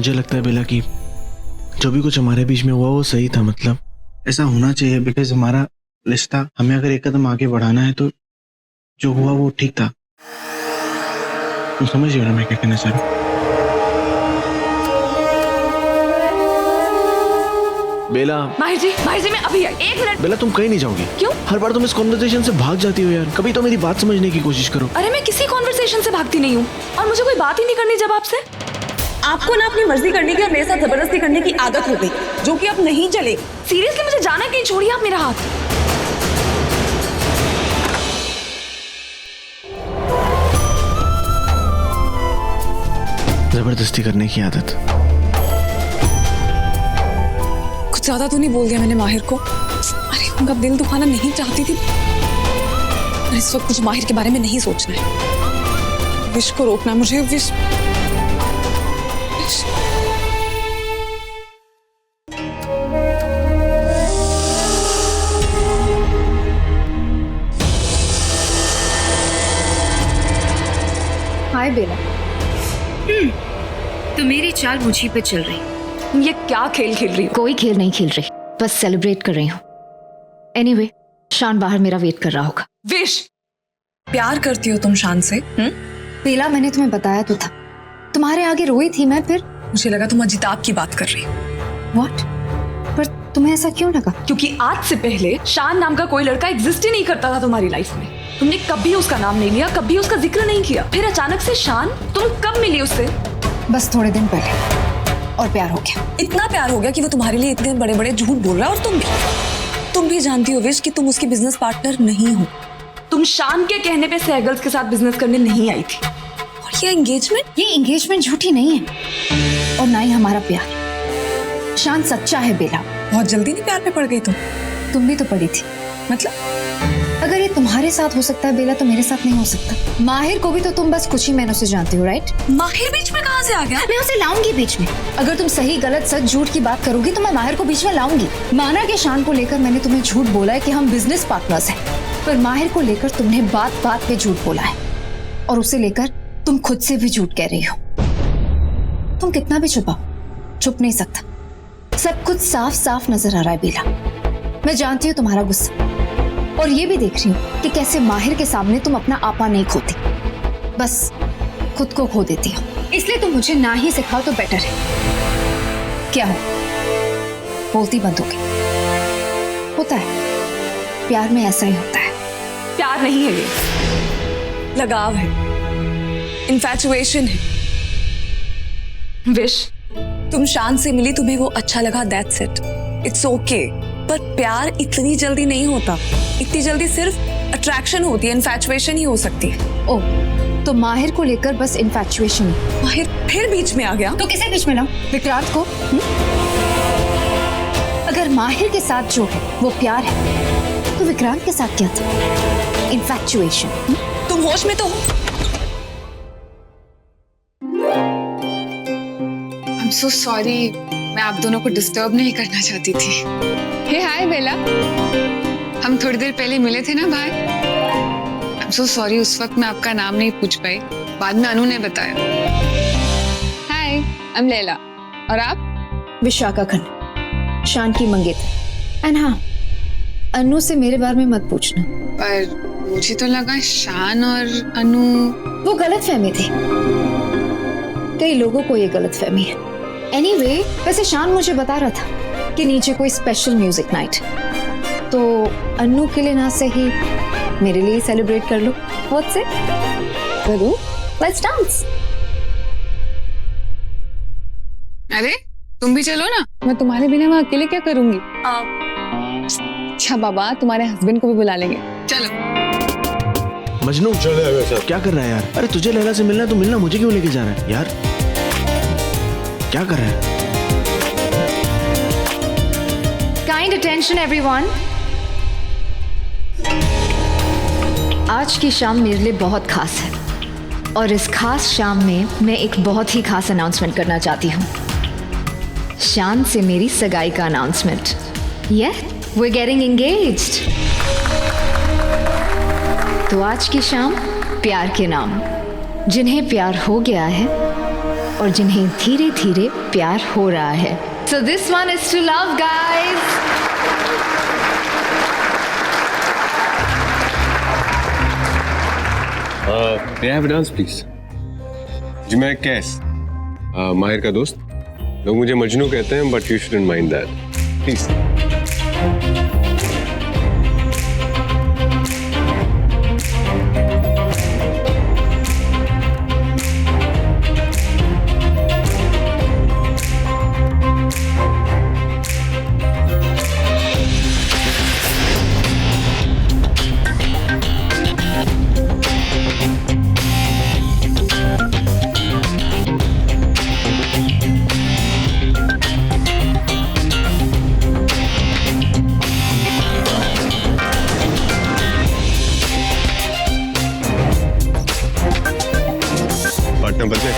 मुझे लगता है बेला कि जो भी कुछ हमारे बीच में हुआ वो सही था। मतलब ऐसा होना चाहिए, बिकॉज हमारा रिश्ता, हमें अगर एक कदम आगे बढ़ाना है तो जो हुआ वो ठीक था। तुम समझ रहे हो ना मैं क्या कहना चाह रहा हूँ? बेला। माहिर जी मैं अभी आई, 1 मिनट। बेला तुम कहीं नहीं जाओगी। क्यों? हर बार तुम इस कॉन्वर्सेशन से भाग जाती हो यार। कभी तो मेरी बात समझने की कोशिश करो। अरे मैं किसी कॉन्वर्सेशन से भागती नहीं हूँ, और मुझे कोई बात ही नहीं करनी जब आपसे। आपको ना अपनी मर्जी करने की और मेरे साथ जबरदस्ती करने की आदत हो गई, जो कि अब नहीं चलेगी। सीरियसली मुझे जाना है कहीं, छोड़िए आप मेरा हाथ। जबरदस्ती करने की आदत। कुछ ज्यादा तो नहीं बोल दिया मैंने माहिर को? अरे उनका दिल दुखाना नहीं चाहती थी। और इस वक्त मुझे माहिर के बारे में नहीं सोचना है। विश को रोकना मुझे। विश हाय बेला। तो मेरी चाल मुझी पे चल रही। ये क्या खेल खेल रही हो? कोई खेल नहीं खेल रही, बस सेलिब्रेट कर रही हूँ। एनीवे, शान बाहर मेरा वेट कर रहा होगा। विश, प्यार करती हो तुम शान से? बेला मैंने तुम्हें बताया तो था, तुम्हारे आगे रोई थी मैं। फिर मुझे लगा तुम अजिताब की बात कर रही हो। व्हाट? पर तुम्हें ऐसा क्यों लगा? क्योंकि आज से पहले शान नाम का कोई लड़का एग्जिस्ट ही नहीं करता था तुम्हारी लाइफ में। तुमने कभी उसका नाम नहीं लिया, कभी उसका जिक्र नहीं किया। फिर अचानक से शान, तुम कब मिली उससे? बस थोड़े दिन पहले, और प्यार हो गया। इतना प्यार हो गया कि वो तुम्हारे लिए इतने बड़े बड़े झूठ बोल रहा है। और तुम भी जानती हो विश कि तुम उसकी बिजनेस पार्टनर नहीं हो। तुम शान के कहने पे सहगल्स के साथ बिजनेस करने नहीं आई थी। और ये एंगेजमेंट? ये एंगेजमेंट झूठी नहीं है, और ना ही हमारा प्यार। शान सच्चा है बेला। बहुत जल्दी नहीं प्यार में पड़ गई तुम भी तो पड़ी थी। मतलब अगर ये तुम्हारे साथ हो सकता है बेला, तो मेरे साथ नहीं हो सकता। माहिर को भी तो तुम बस कुछ ही महीनों से जानती हो, राइट? माहिर बीच में कहाँ से आ गया? मैं उसे लाऊंगी बीच में। अगर तुम सही गलत सच झूठ की बात करोगी तो मैं माहिर को बीच में लाऊंगी। माना कि शान को लेकर मैंने तुम्हें झूठ बोला है कि हम बिजनेस पार्टनर्स हैं, पर माहिर को लेकर तुमने बात बात पे झूठ बोला है, और उसे लेकर तुम खुद से भी झूठ कह रही हो। तुम कितना भी छुपाओ, छुप नहीं सकता। सब कुछ साफ साफ नजर आ रहा है बेला। मैं जानती हूँ तुम्हारा गुस्सा, और ये भी देख रही हूँ कि कैसे माहिर के सामने तुम अपना आपा नहीं खोती, बस खुद को खो देती हो। इसलिए तुम मुझे ना ही सिखाओ तो बेटर है। क्या हो, बोलती बंद हो गई? होता है, प्यार में ऐसा ही होता है। प्यार नहीं है ये, लगाव है, इन्फैचुएशन है। विश, तुम शान से मिली, तुम्हें वो अच्छा लगा, दैट्स इट, इट्स ओके। पर प्यार इतनी जल्दी नहीं होता। इतनी जल्दी सिर्फ अट्रैक्शन होती है, इन्फैचुएशन ही हो सकती है। ओह, तो माहिर को लेकर बस इन्फैचुएशन है। माहिर फिर बीच में आ गया? तो किसे बीच में लाऊं? विक्रांत को? अगर माहिर के साथ जो है वो प्यार है, तो विक्रांत के साथ क्या था? इन्फैचुएशन। तुम होश में तो हो? I'm so sorry, मैं आप दोनों को डिस्टर्ब नहीं करना चाहती थी। हे हाय बेला, हम थोड़ी देर पहले मिले थे ना बाहर। I'm so sorry, उस वक्त मैं आपका नाम नहीं पूछ पाई, बाद में अनु ने बताया। हाय, I'm लैला, और आप? विशाखा खन्ना, शान की मंगेतर। एंड हाँ, अनु से मेरे बारे में मत पूछना। पर मुझे तो लगा शान और अनु। वो गलतफहमी थी, कई लोगों को ये गलतफहमी है। एनीवे, वैसे शान मुझे बता रहा था कि नीचे कोई स्पेशल म्यूजिक नाइट, तो अन्नू के लिए ना सही मेरे लिए सेलिब्रेट कर लो। What's it? करूं? Let's dance. अरे तुम भी चलो ना, मैं तुम्हारे बिना वहाँ अकेले क्या करूंगी? अच्छा बाबा, तुम्हारे हस्बैंड को भी बुला लेंगे, चलो। मजनू क्या कर रहा है यार? अरे तुझे लैला से मिलना है तो मिलना, मुझे क्यों लेके जा रहा है यार? क्या कर रहा है? Kind attention everyone. आज की शाम मेरे लिए बहुत खास है, और इस खास शाम में मैं एक बहुत ही खास अनाउंसमेंट करना चाहती हूँ। शान से मेरी सगाई का announcement. We are getting engaged. तो आज की शाम प्यार के नाम, जिन्हें प्यार हो गया है और जिन्हें धीरे धीरे प्यार हो रहा है। So this one is to love guys. may I have a dance, please? जी मैं कैस, माहिर का दोस्त। लोग मुझे मजनू कहते हैं, but you shouldn't mind that, please. Partner बचे।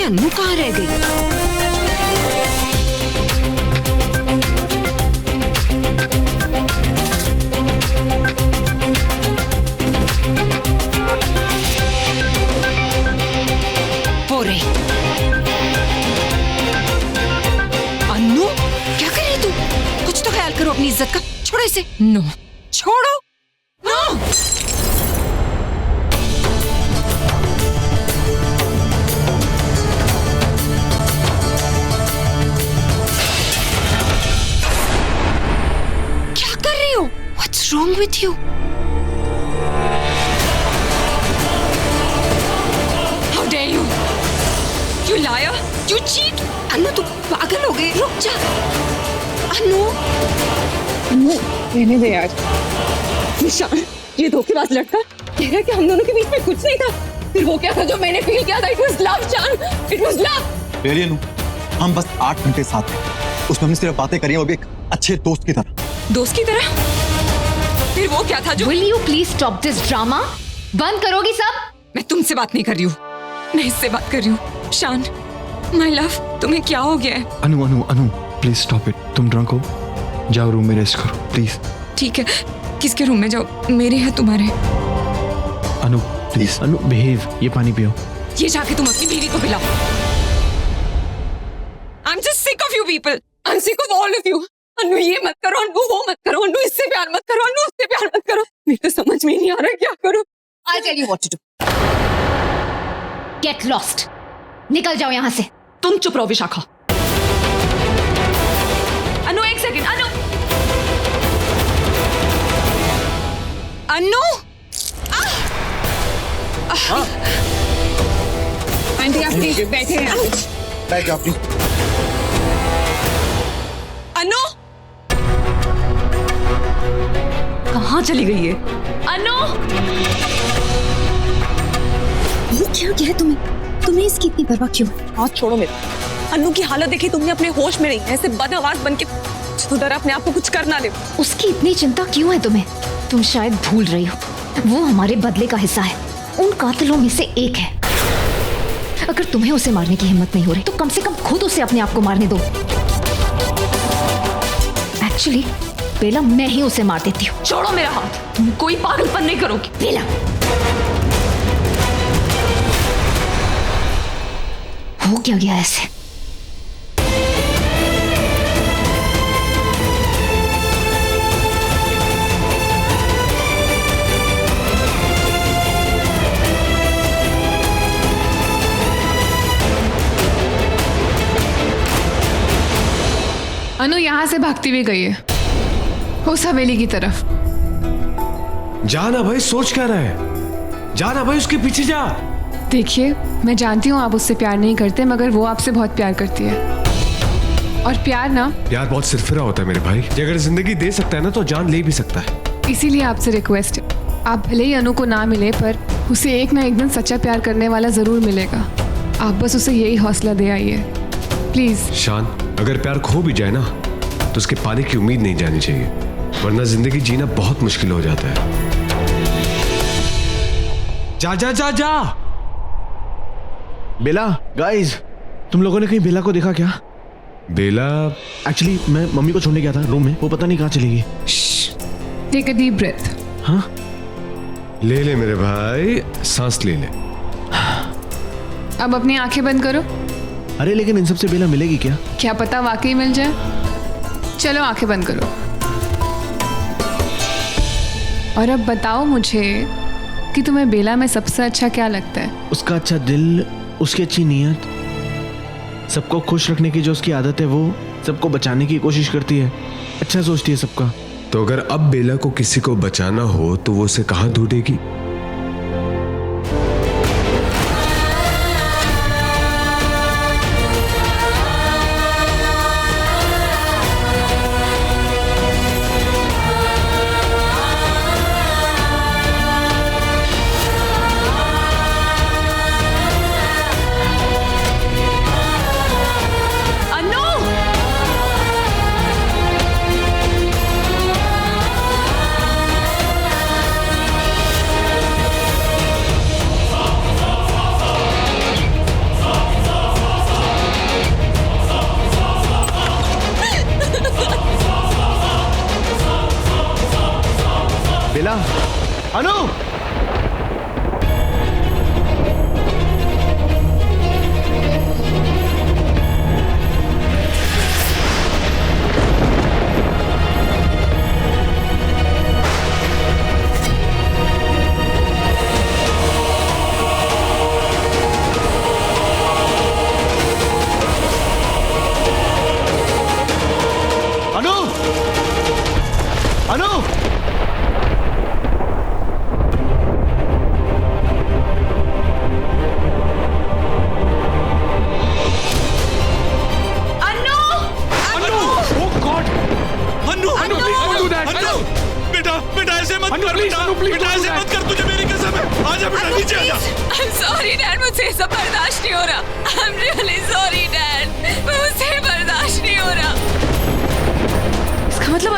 अन्नू कहाँ रह गई? वो रही। अन्नू क्या कर रही तू? कुछ तो ख्याल करो अपनी इज्जत का। छोड़ो इसे। नो छोड़ो। No What's wrong with you? How dare you? You liar! You cheat! Annu तू पागल हो गई। रुक जा। अन्नू रहने दे यार। निशान, ये धोखेबाज लड़का कह रहा है कि हम दोनों के बीच में कुछ नहीं था। फिर वो क्या था जो मैंने फील किया था? It was love, जान। It was love। रियली अनु, हम बस 8 घंटे साथ थे। उसमें हमने सिर्फ बातें करी, वो भी एक अच्छे दोस्त की तरह। दोस्त की तरह? फिर वो क्या था जो? Will you please stop this drama? बंद करोगी सब? मैं तुमसे बात नहीं कर रही हूँ, मैं इससे बात कर रही हूँ। शान, माय लव, तुम्हें क्या हो गया है? अनु अनु अनु प्लीज स्टॉप इट। तुम ड्रंक हो, जाओ रूम में रेस्ट करो प्लीज। ठीक है, किसके रूम में जाओ? मेरे या तुम्हारे? अनु प्लीज, अनु बिहेव। ये पानी पियो। ये जाके तुम अपनी बीवी को पिलाओ। I'm just sick of you people. I'm sick of all of you. Annu ये मत करो, अन्नू वो मत करो, अन्नू इससे प्यार मत करो, अन्नू उससे प्यार मत करो। मेरे तो समझ में नहीं आ रहा क्या करूं। I'll tell you what to do. Get lost. निकल जाओ यहाँ से। तुम चुप रहो विशाखा। अनु एक सेकंड। अनु अन्नू आंटी आप प्लीज बैठे हैं। बैठ जाओ प्लीज। अन्नू कहाँ चली गई है? अनु वो क्या किया है तुम्हें? तुम्हें इसकी इतनी परवाह क्यों? हाथ छोड़ो मेरे। अन्नू की हालत देखी तुमने? अपने होश में नहीं, ऐसे बदआवाज बन के सुधर अपने आप को कुछ करना ले। उसकी इतनी चिंता क्यों है तुम्हें? तुम शायद भूल रही हो, वो हमारे बदले का हिस्सा है, उन कातिलों में से एक है। अगर तुम्हें उसे मारने की हिम्मत नहीं हो रही तो कम से कम खुद उसे अपने आप को मारने दो। एक्चुअली बेला, मैं ही उसे मार देती हूँ। छोड़ो मेरा हाथ। तुम कोई पागलपन नहीं करोगी। बेला, हो क्या गया ऐसे? अनु यहाँ से भागती हुई गई है उस हवेली की तरफ। जाना भाई, सोच क्या रहा है? जाना भाई, उसके पीछे जा। देखिए, मैं जानती हूँ आप उससे प्यार नहीं करते, मगर वो आपसे बहुत प्यार करती है और प्यार ना, प्यार बहुत सिरफिरा होता है मेरे भाई। ये अगर जिंदगी दे सकता है ना तो जान ले भी सकता है। इसीलिए आपसे रिक्वेस्ट है, आप भले ही अनु को ना मिले पर उसे एक ना एक दिन सच्चा प्यार करने वाला जरूर मिलेगा। आप बस उसे यही हौसला दे आइए प्लीज। शान, अगर प्यार खो भी जाए ना तो उसके पाने की उम्मीद नहीं जानी चाहिए, वरना जिंदगी जीना बहुत मुश्किल हो जाता है। जा जा जा जा। बेला, गाइस, तुम लोगों ने कहीं बेला को देखा क्या? बेला? एक्चुअली मैं मम्मी को छोड़ने गया था रूम में, वो पता नहीं कहाँ चली गई। Take a deep breath. हाँ, ले ले मेरे भाई, सांस ले ले। अब अपनी आंखें बंद करो। अरे लेकिन इन सब से बेला मिलेगी क्या? क्या पता वाकई मिल जाए। चलो आंखें बंद करो और अब बताओ मुझे कि तुम्हें बेला में सबसे अच्छा क्या लगता है? उसका अच्छा दिल, उसकी अच्छी नीयत, सबको खुश रखने की जो उसकी आदत है, वो सबको बचाने की कोशिश करती है, अच्छा सोचती है सबका। तो अगर अब बेला को किसी को बचाना हो तो वो उसे कहाँ ढूंढेगी? बेला, अनु! अनु! अनु! I'm sorry, Dad. मुझसे ये सब बर्दाश्त नहीं हो रहा। I'm really sorry, Dad. मुझसे बर्दाश्त नहीं हो रहा। इसका मतलब